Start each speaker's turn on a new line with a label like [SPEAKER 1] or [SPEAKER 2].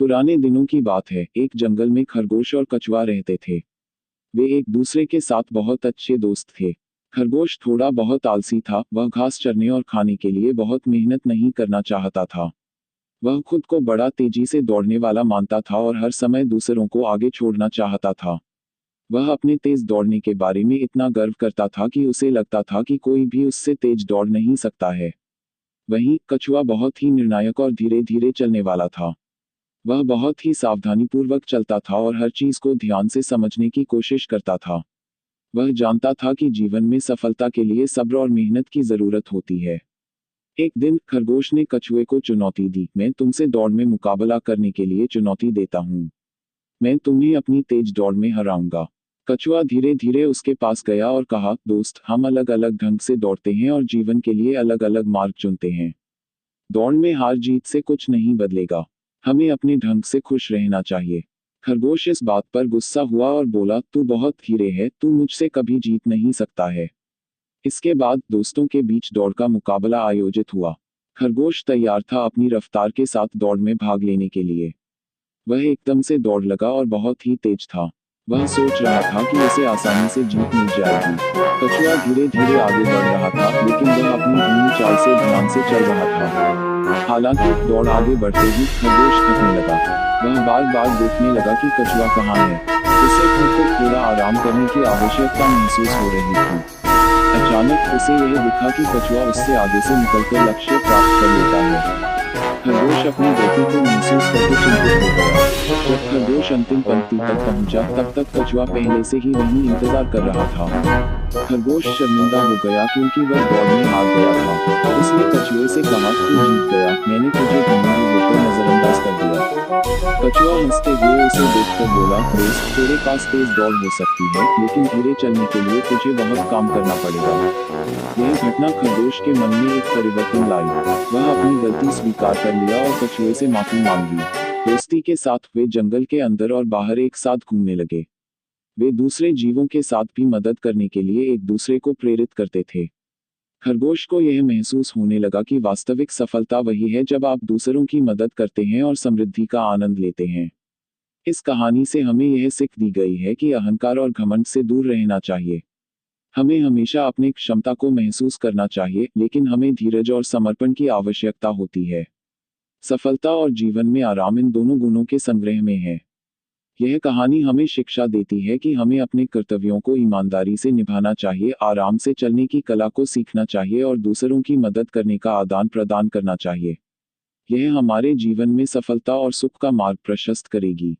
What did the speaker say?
[SPEAKER 1] पुराने दिनों की बात है, एक जंगल में खरगोश और कछुआ रहते थे। वे एक दूसरे के साथ बहुत अच्छे दोस्त थे। खरगोश थोड़ा बहुत आलसी था, वह घास चरने और खाने के लिए बहुत मेहनत नहीं करना चाहता था। वह खुद को बड़ा तेजी से दौड़ने वाला मानता था और हर समय दूसरों को आगे छोड़ना चाहता था। वह अपने तेज दौड़ने के बारे में इतना गर्व करता था कि उसे लगता था कि कोई भी उससे तेज दौड़ नहीं सकता है। वहीं कछुआ बहुत ही निर्णायक और धीरे धीरे चलने वाला था। वह बहुत ही सावधानीपूर्वक चलता था और हर चीज को ध्यान से समझने की कोशिश करता था। वह जानता था कि जीवन में सफलता के लिए सब्र और मेहनत की जरूरत होती है। एक दिन खरगोश ने कछुए को चुनौती दी, मैं तुमसे दौड़ में मुकाबला करने के लिए चुनौती देता हूँ। मैं तुम्हें अपनी तेज दौड़ में हराऊंगा। कछुआ धीरे धीरे उसके पास गया और कहा, दोस्त, हम अलग अलग ढंग से दौड़ते हैं और जीवन के लिए अलग अलग मार्ग चुनते हैं। दौड़ में हार जीत से कुछ नहीं बदलेगा। हमें अपने ढंग से खुश रहना चाहिए। खरगोश इस बात पर गुस्सा हुआ और बोला, तू बहुत धीरे है, तू मुझसे कभी जीत नहीं सकता है। इसके बाद दोस्तों के बीच दौड़ का मुकाबला आयोजित हुआ। खरगोश तैयार था अपनी रफ्तार के साथ दौड़ में भाग लेने के लिए। वह एकदम से दौड़ लगा और बहुत ही तेज था। वह सोच रहा था कि उसे आसानी से जीत मिल जाएगी। कछुआ धीरे धीरे आगे बढ़ रहा था, लेकिन वह अपनी धीमी चाल से ध्यान से चल रहा था। हालांकि दौड़ आगे बढ़ते ही खरगोश थकने लगा। वह बार बार देखने लगा कि कछुआ कहाँ है। उसे खुद को थोड़ा आराम करने की आवश्यकता महसूस हो रही थी। अचानक उसे यह दिखा कि कछुआ उससे आगे से निकलकर लक्ष्य प्राप्त कर लेता है। खरगोश अपनी गलती को महसूस करके चिंतित हो गया। जब खरगोश अंतिम पंक्ति तक पहुंचा, तब तक कछुआ पहले से ही वहीं इंतजार कर रहा था। खरगोश शर्मिंदा हो गया क्योंकि वह दौड़ में हार गया था। उसने कछुए से कहा, तू जीत गया, मैंने तुझे घमंडी होकर नजरअंदाज कर दिया। कछुआ हंसते हुए उसे देखकर बोला, दोस्त, तेरे पास तेज दौड़ हो सकती है, लेकिन धीरे चलने के लिए तुझे बहुत काम करना पड़ेगा। यह घटना खरगोश के मन में एक परिवर्तन लाई। वह अपनी गलती स्वीकार कर लिया और कछुए से माफी मांग ली। दोस्ती के साथ वे जंगल के अंदर और बाहर एक साथ घूमने लगे। वे दूसरे जीवों के साथ भी मदद करने के लिए एक दूसरे को प्रेरित करते थे। खरगोश को यह महसूस होने लगा कि वास्तविक सफलता वही है जब आप दूसरों की मदद करते हैं और समृद्धि का आनंद लेते हैं। इस कहानी से हमें यह सीख दी गई है कि अहंकार और घमंड से दूर रहना चाहिए। हमें हमेशा अपनी क्षमता को महसूस करना चाहिए, लेकिन हमें धीरज और समर्पण की आवश्यकता होती है। सफलता और जीवन में आराम इन दोनों गुणों के संग्रह में है। यह कहानी हमें शिक्षा देती है कि हमें अपने कर्तव्यों को ईमानदारी से निभाना चाहिए, आराम से चलने की कला को सीखना चाहिए और दूसरों की मदद करने का आदान प्रदान करना चाहिए। यह हमारे जीवन में सफलता और सुख का मार्ग प्रशस्त करेगी।